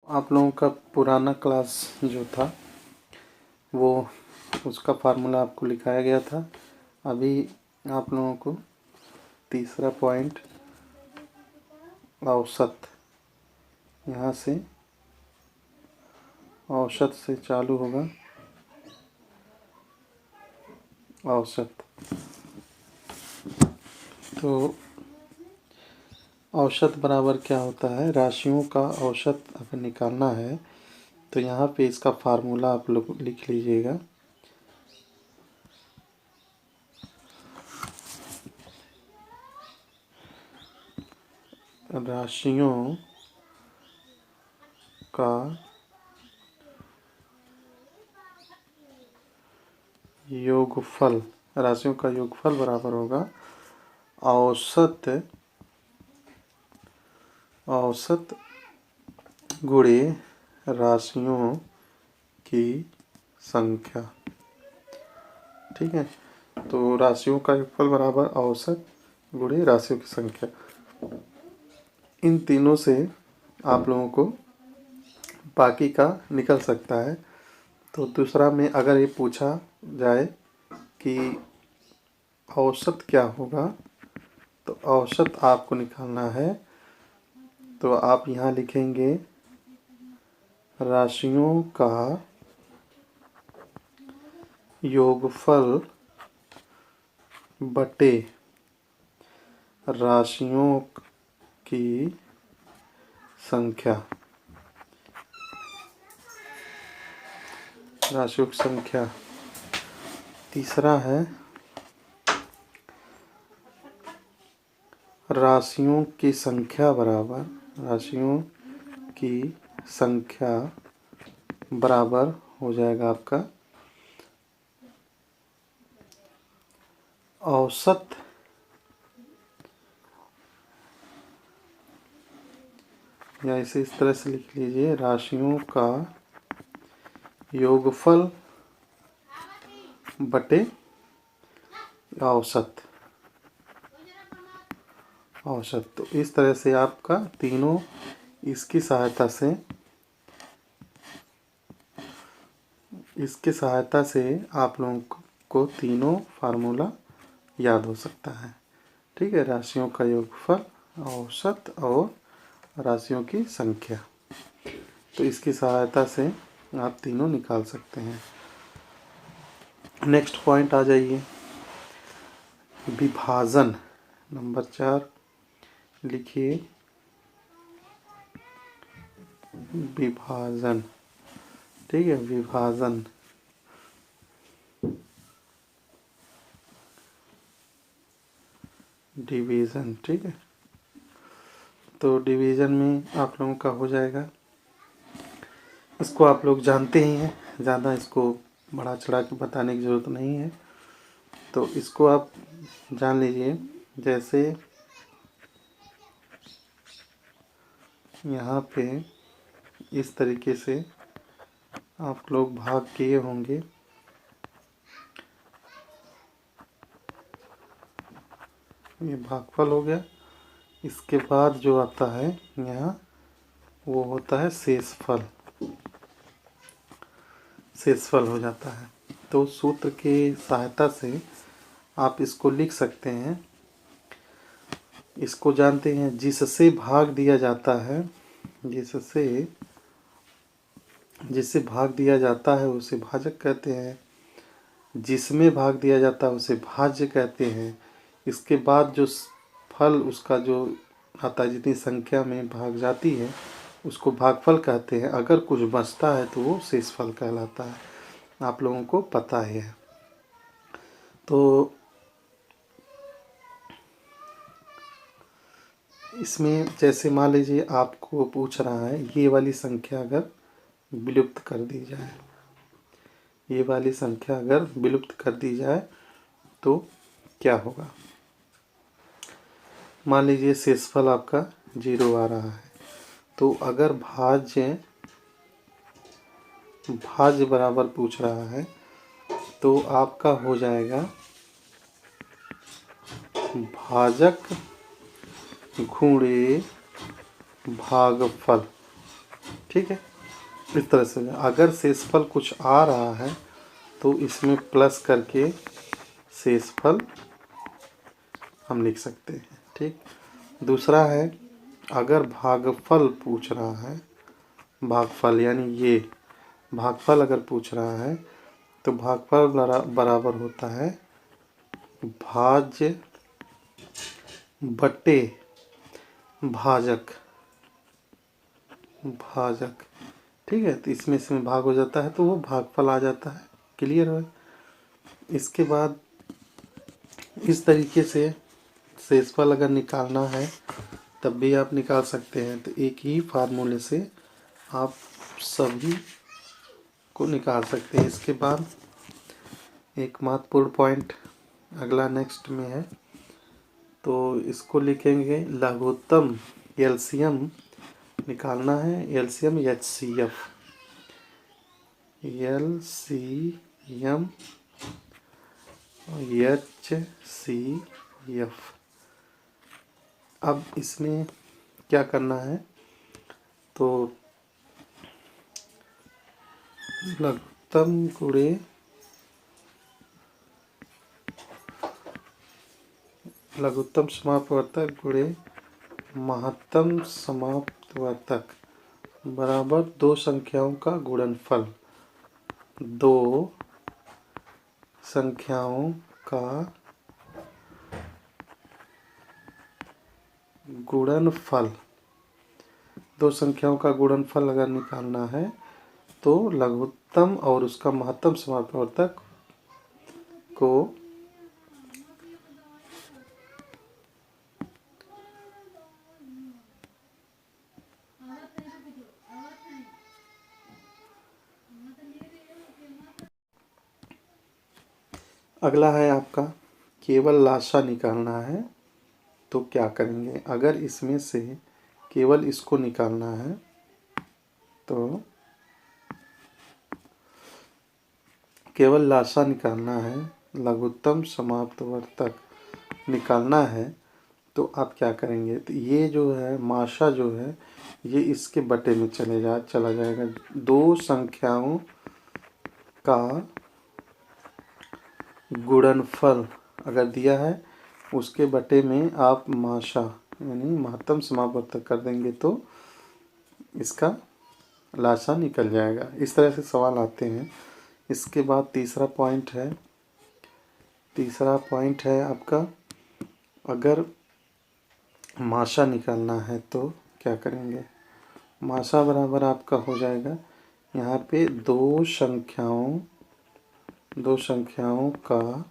आप लोगों का पुराना क्लास जो था वो उसका फार्मूला आपको लिखाया गया था। अभी आप लोगों को तीसरा पॉइंट औसत, यहाँ से औसत से चालू होगा। औसत, तो औसत बराबर क्या होता है? राशियों का औसत अगर निकालना है तो यहाँ पे इसका फार्मूला आप लोग लिख लीजिएगा। राशियों का योगफल, राशियों का योगफल बराबर होगा औसत गुणे राशियों की संख्या। ठीक है, तो राशियों का योगफल बराबर औसत गुणे राशियों की संख्या। इन तीनों से आप लोगों को बाकी का निकल सकता है। तो दूसरा में अगर ये पूछा जाए कि औसत क्या होगा, तो औसत आपको निकालना है, तो आप यहाँ लिखेंगे राशियों का योगफल बटे राशियों की संख्या। राशियों की संख्या। तीसरा है राशियों की संख्या बराबर, राशियों की संख्या बराबर हो जाएगा आपका औसत या इसे इस तरह से लिख लीजिए, राशियों का योगफल बटे औसत। औसत, तो इस तरह से आपका तीनों इसकी सहायता से आप लोगों को तीनों फार्मूला याद हो सकता है। ठीक है, राशियों का योगफल, औसत और राशियों की संख्या, तो इसकी सहायता से आप तीनों निकाल सकते हैं। नेक्स्ट पॉइंट आ जाइए, विभाजन। नंबर 4 लिखिए, विभाजन। ठीक है, विभाजन। डिवीज़न। ठीक है, तो डिवीज़न में आप लोगों का हो जाएगा, इसको आप लोग जानते ही हैं, ज़्यादा इसको बढ़ा चढ़ा के बताने की ज़रूरत नहीं है, तो इसको आप जान लीजिए। जैसे यहाँ पे इस तरीके से आप लोग भाग किए होंगे, ये भागफल हो गया। इसके बाद जो आता है यहाँ वो होता है शेषफल। शेषफल हो जाता है, तो सूत्र के सहायता से आप इसको लिख सकते हैं। इसको जानते हैं, जिससे भाग दिया जाता है, जिससे भाग दिया जाता है उसे भाजक कहते हैं, जिसमें भाग दिया जाता है उसे भाज्य कहते हैं। इसके बाद जो फल उसका जो आता है, जितनी संख्या में भाग जाती है उसको भागफल कहते हैं। अगर कुछ बचता है तो वो शेषफल कहलाता है, आप लोगों को पता ही है। तो इसमें जैसे मान लीजिए आपको पूछ रहा है, ये वाली संख्या अगर विलुप्त कर दी जाए, ये वाली संख्या अगर विलुप्त कर दी जाए तो क्या होगा? मान लीजिए शेषफल आपका 0 आ रहा है, तो अगर भाज्य बराबर पूछ रहा है तो आपका हो जाएगा भाजक गुणे भागफल। ठीक है। इस तरह से अगर शेषफल कुछ आ रहा है तो इसमें प्लस करके शेषफल हम लिख सकते हैं। ठीक। दूसरा है, अगर भागफल पूछ रहा है, भागफल यानी ये भागफल अगर पूछ रहा है तो भागफल बराबर होता है भाज्य बटे भाजक। भाजक, ठीक है। तो इसमें भाग हो जाता है तो वो भागफल आ जाता है। क्लियर है। इसके बाद इस तरीके से शेषफल अगर निकालना है तब भी आप निकाल सकते हैं। तो एक ही फार्मूले से आप सभी को निकाल सकते हैं। इसके बाद एक महत्वपूर्ण पॉइंट अगला नेक्स्ट में है, तो इसको लिखेंगे लघुत्तम एलसीएम निकालना है। LCM HCF, LCM HCF. अब इसमें क्या करना है, तो लघुत्तम गुणे लघुत्तम समापवर्तक गुणे महत्तम समापवर्तक बराबर दो संख्याओं का गुणनफल। दो संख्याओं का गुणनफल, दो संख्याओं का गुणनफल अगर निकालना है तो लघुत्तम और उसका महत्तम समापवर्तक को अगला है आपका केवल लाशा निकालना है। तो क्या करेंगे, अगर इसमें से केवल इसको निकालना है तो केवल लाशा निकालना है, लघुत्तम समापवर्तक निकालना है तो आप क्या करेंगे, तो ये जो है माशा जो है ये इसके बटे में चला जाएगा। दो संख्याओं का गुणनफल अगर दिया है उसके बटे में आप माशा यानी महत्तम समापवर्तक कर देंगे तो इसका लाशा निकल जाएगा। इस तरह से सवाल आते हैं। इसके बाद तीसरा पॉइंट है आपका, अगर माशा निकालना है तो क्या करेंगे, माशा बराबर आपका हो जाएगा यहाँ पे दो संख्याओं का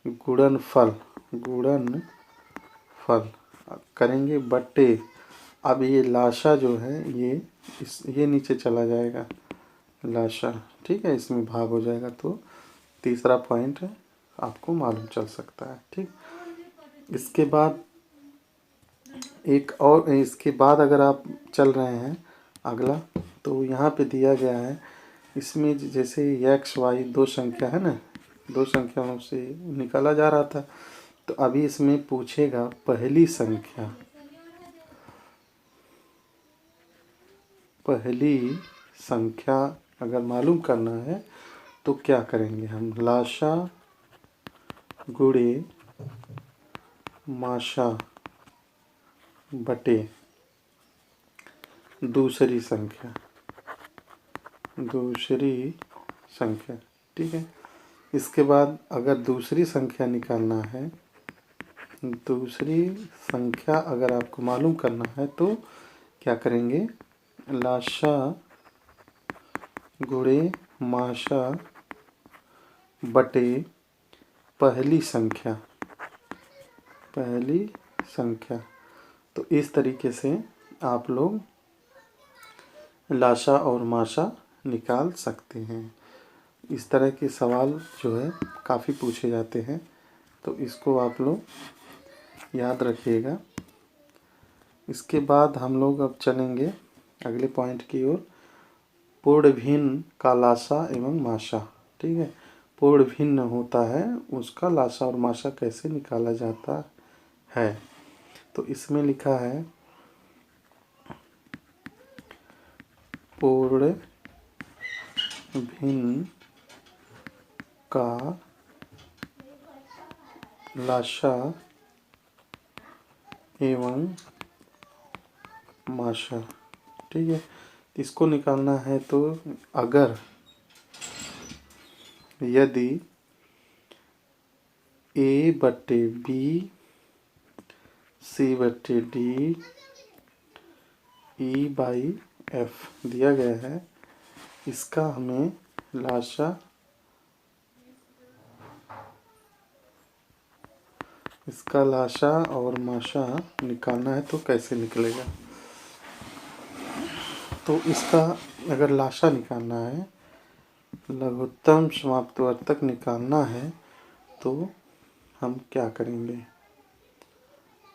गुणनफल करेंगे बटे, अब ये लाशा जो है ये नीचे चला जाएगा लाशा, ठीक है, इसमें भाग हो जाएगा। तो तीसरा पॉइंट आपको मालूम चल सकता है। ठीक। इसके बाद इसके बाद अगर आप चल रहे हैं अगला, तो यहाँ पे दिया गया है इसमें जैसे एक्स वाई दो संख्या है ना, दो संख्याओं से निकाला जा रहा था, तो अभी इसमें पूछेगा पहली संख्या अगर मालूम करना है तो क्या करेंगे, हम लाशा गुणे माशा बटे दूसरी संख्या। ठीक है। इसके बाद अगर दूसरी संख्या निकालना है, दूसरी संख्या अगर आपको मालूम करना है तो क्या करेंगे, लाशा गुणे माशा बटे पहली संख्या। तो इस तरीके से आप लोग लाशा और माशा निकाल सकते हैं। इस तरह के सवाल जो है काफ़ी पूछे जाते हैं, तो इसको आप लोग याद रखिएगा। इसके बाद हम लोग अब चलेंगे अगले पॉइंट की ओर, पूर्ण भिन्न का लाशा एवं माशा। ठीक है। पूर्ण भिन्न होता है उसका लाशा और माशा कैसे निकाला जाता है। तो इसमें लिखा है पूर्ण भिन्न का लाशा एवं माशा। ठीक है, इसको निकालना है तो अगर यदि A/B C/D E/F दिया गया है, इसका हमें लाशा और माशा निकालना है तो कैसे निकलेगा। तो इसका अगर लाशा निकालना है, लघुत्तम समाप्तवर्तक निकालना है, तो हम क्या करेंगे,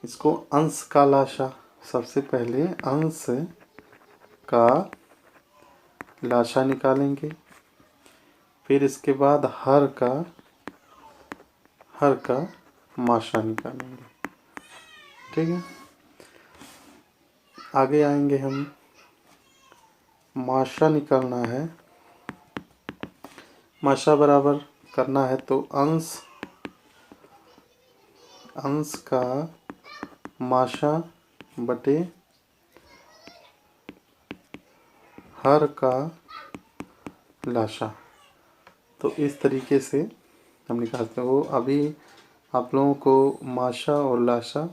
इसको अंश का लाशा, सबसे पहले अंश का लाशा निकालेंगे, फिर इसके बाद हर का माशा निकालेंगे। ठीक है, आगे आएंगे हम, माशा निकालना है, माशा बराबर करना है तो अंश का माशा बटे हर का लाशा। तो इस तरीके से हम निकालते हैं। वो अभी आप लोगों को माशा और लाशा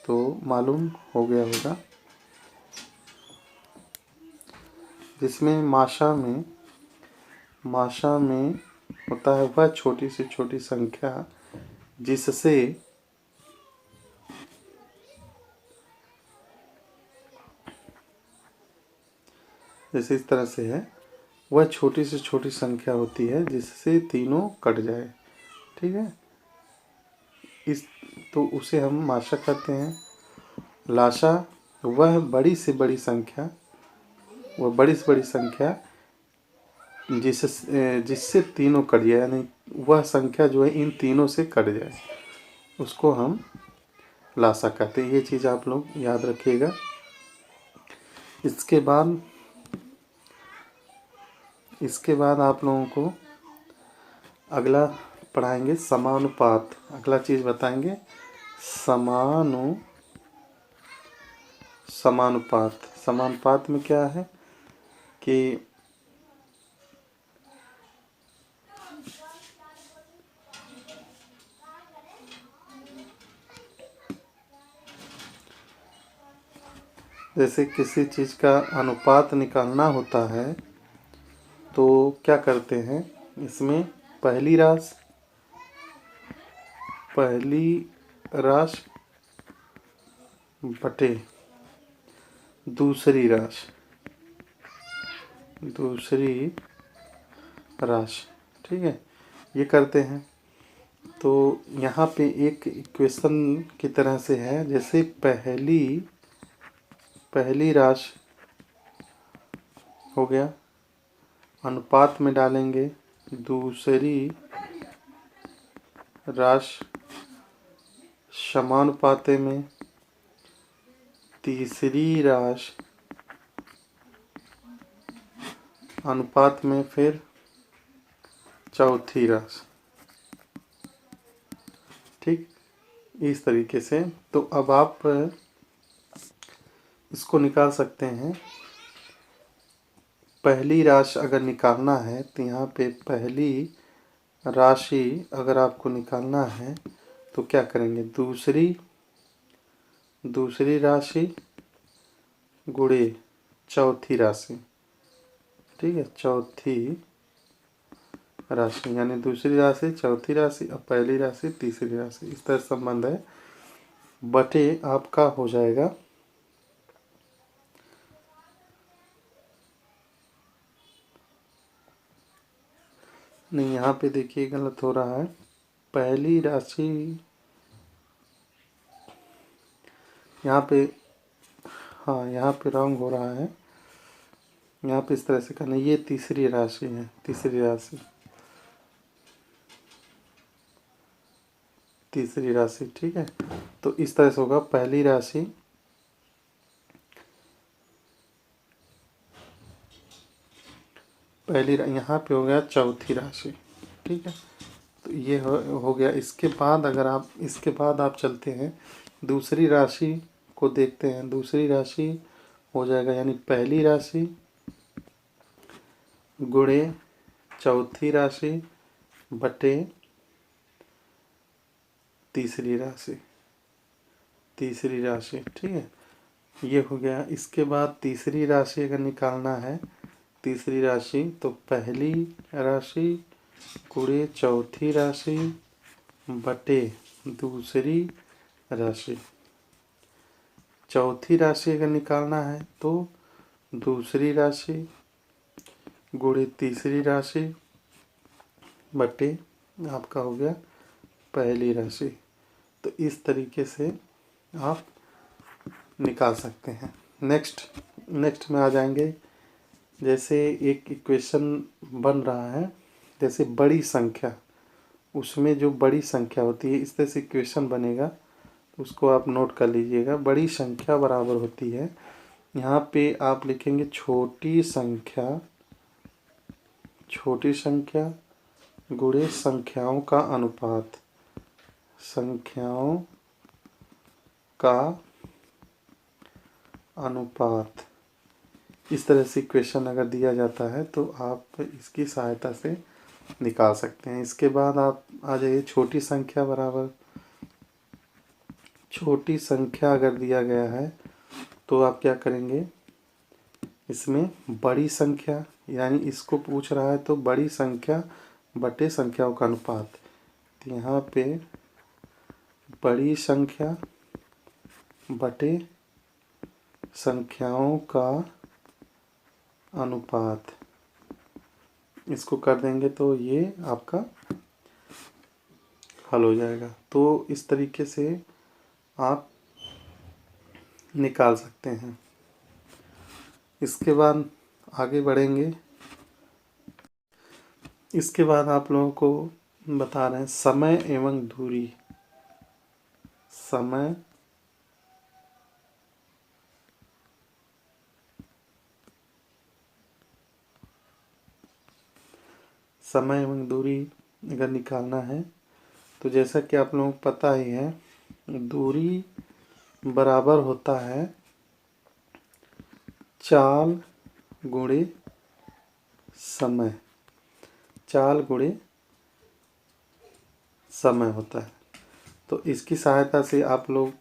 तो मालूम हो गया होगा, जिसमें माशा में होता है वह छोटी से छोटी संख्या जिससे जैसे इस तरह से है, वह छोटी से छोटी संख्या होती है जिससे तीनों कट जाए। ठीक है, तो उसे हम माशा कहते हैं। लाशा वह बड़ी से बड़ी संख्या जिससे तीनों कट जाए, यानी वह संख्या जो है इन तीनों से कट जाए, उसको हम लाशा कहते हैं। ये चीज़ आप लोग याद रखिएगा। इसके बाद आप लोगों को अगला पढ़ाएंगे समानुपात। अगला चीज़ बताएंगे समानुपात में क्या है कि जैसे किसी चीज़ का अनुपात निकालना होता है तो क्या करते हैं, इसमें पहली राशि बटे दूसरी राशि। ठीक है, ये करते हैं। तो यहाँ पे एक इक्वेशन की तरह से है, जैसे पहली राशि हो गया, अनुपात में डालेंगे दूसरी राशि, समानुपाते में तीसरी राशि, अनुपात में फिर चौथी राशि। ठीक, इस तरीके से। तो अब आप इसको निकाल सकते हैं। पहली राशि अगर निकालना है तो यहाँ पे पहली राशि अगर आपको निकालना है तो क्या करेंगे, दूसरी राशि गुणे चौथी राशि। ठीक है, चौथी राशि यानी दूसरी राशि, चौथी राशि और पहली राशि, तीसरी राशि, इस तरह संबंध है। बटे आपका हो जाएगा नहीं, यहाँ पे देखिए गलत हो रहा है। पहली राशि यहाँ पे, हाँ यहाँ पे रॉन्ग हो रहा है। यहाँ पे इस तरह से करना, ये तीसरी राशि है, तीसरी राशि। ठीक है, तो इस तरह से होगा, यहाँ पे हो गया चौथी राशि। ठीक है, तो ये हो गया। इसके बाद अगर आप इसके बाद आप चलते हैं दूसरी राशि को देखते हैं। दूसरी राशि हो जाएगा यानी पहली राशि गुणे चौथी राशि बटे तीसरी राशि। तीसरी राशि ठीक है, ये हो गया। इसके बाद तीसरी राशि अगर निकालना है, तीसरी राशि तो पहली राशि गुणे चौथी राशि बटे दूसरी राशि। चौथी राशि अगर निकालना है तो दूसरी राशि गुणे तीसरी राशि बटे आपका हो गया पहली राशि। तो इस तरीके से आप निकाल सकते हैं। नेक्स्ट में आ जाएंगे। जैसे एक इक्वेशन बन रहा है, जैसे बड़ी संख्या, उसमें जो बड़ी संख्या होती है इस तरह से इक्वेशन बनेगा, उसको आप नोट कर लीजिएगा। बड़ी संख्या बराबर होती है, यहाँ पे आप लिखेंगे छोटी संख्या गुणे संख्याओं का अनुपात। संख्याओं का अनुपात, इस तरह से इक्वेशन अगर दिया जाता है तो आप इसकी सहायता से निकाल सकते हैं। इसके बाद आप आ जाइए छोटी संख्या बराबर, छोटी संख्या अगर दिया गया है तो आप क्या करेंगे, इसमें बड़ी संख्या यानी इसको पूछ रहा है तो बड़ी संख्या बटे संख्याओं का अनुपात। तो यहाँ पे बड़ी संख्या बटे संख्याओं का अनुपात, इसको कर देंगे तो ये आपका हल हो जाएगा। तो इस तरीके से आप निकाल सकते हैं। इसके बाद आगे बढ़ेंगे। इसके बाद आप लोगों को बता रहे हैं समय एवं दूरी। समय एवं दूरी अगर निकालना है तो जैसा कि आप लोगों को पता ही है, दूरी बराबर होता है चाल गुणे समय। चाल गुणे समय होता है। तो इसकी सहायता से आप लोग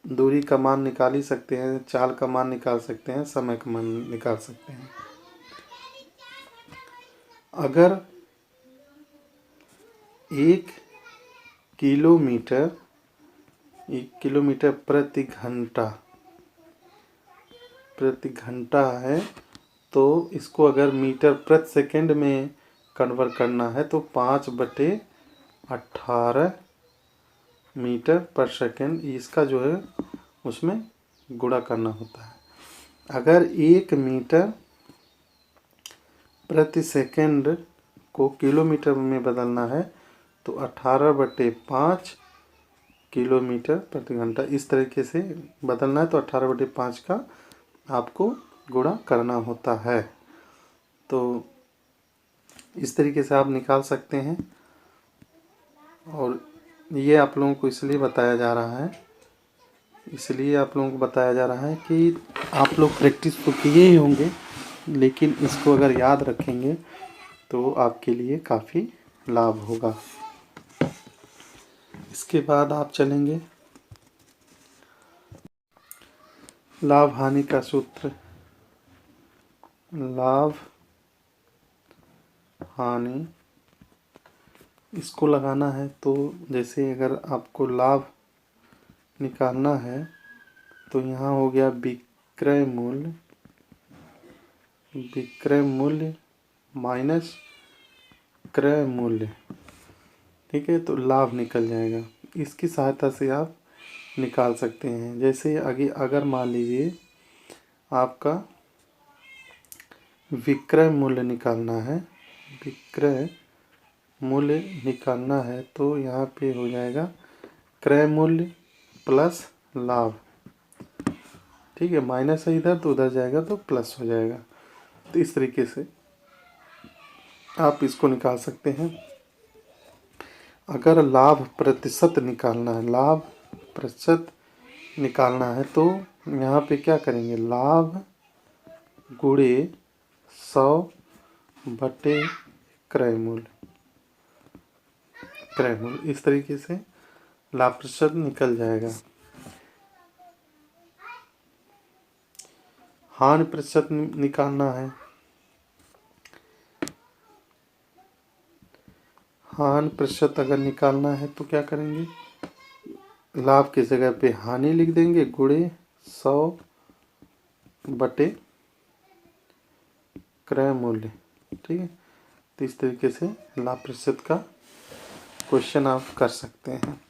दूरी का मान निकाल ही सकते हैं, चाल का मान निकाल सकते हैं, समय का मान निकाल सकते हैं। अगर 1 किलोमीटर प्रति घंटा है तो इसको अगर मीटर प्रति सेकंड में कन्वर्ट करना है तो 5/18 मीटर पर सेकंड इसका जो है उसमें गुणा करना होता है। अगर 1 मीटर प्रति सेकंड को किलोमीटर में बदलना है तो 18/5 किलोमीटर प्रति घंटा, इस तरीके से बदलना है तो 18/5 का आपको गुणा करना होता है। तो इस तरीके से आप निकाल सकते हैं। और ये आप लोगों को इसलिए बताया जा रहा है कि आप लोग प्रैक्टिस तो किए ही होंगे, लेकिन इसको अगर याद रखेंगे तो आपके लिए काफ़ी लाभ होगा। इसके बाद आप चलेंगे लाभ हानि का सूत्र। लाभ हानि इसको लगाना है तो जैसे अगर आपको लाभ निकालना है तो यहाँ हो गया विक्रय मूल्य माइनस क्रय मूल्य। ठीक है, तो लाभ निकल जाएगा। इसकी सहायता से आप निकाल सकते हैं। जैसे आगे अगर मान लीजिए आपका विक्रय मूल्य निकालना है तो यहाँ पे हो जाएगा क्रय मूल्य प्लस लाभ। ठीक है, माइनस है इधर तो उधर जाएगा तो प्लस हो जाएगा। तो इस तरीके से आप इसको निकाल सकते हैं। अगर लाभ प्रतिशत निकालना है, लाभ प्रतिशत निकालना है तो यहाँ पे क्या करेंगे, लाभ गुणे 100 बटे क्रय मूल्य, क्रय मूल्य, इस तरीके से लाभ प्रतिशत निकल जाएगा। हानि प्रतिशत निकालना है, हानि प्रतिशत अगर निकालना है तो क्या करेंगे, लाभ की जगह पे हानि लिख देंगे, गुणे 100 बटे क्रय मूल्य। ठीक है, तो इस तरीके से लाभ प्रतिशत का क्वेश्चन आप कर सकते हैं।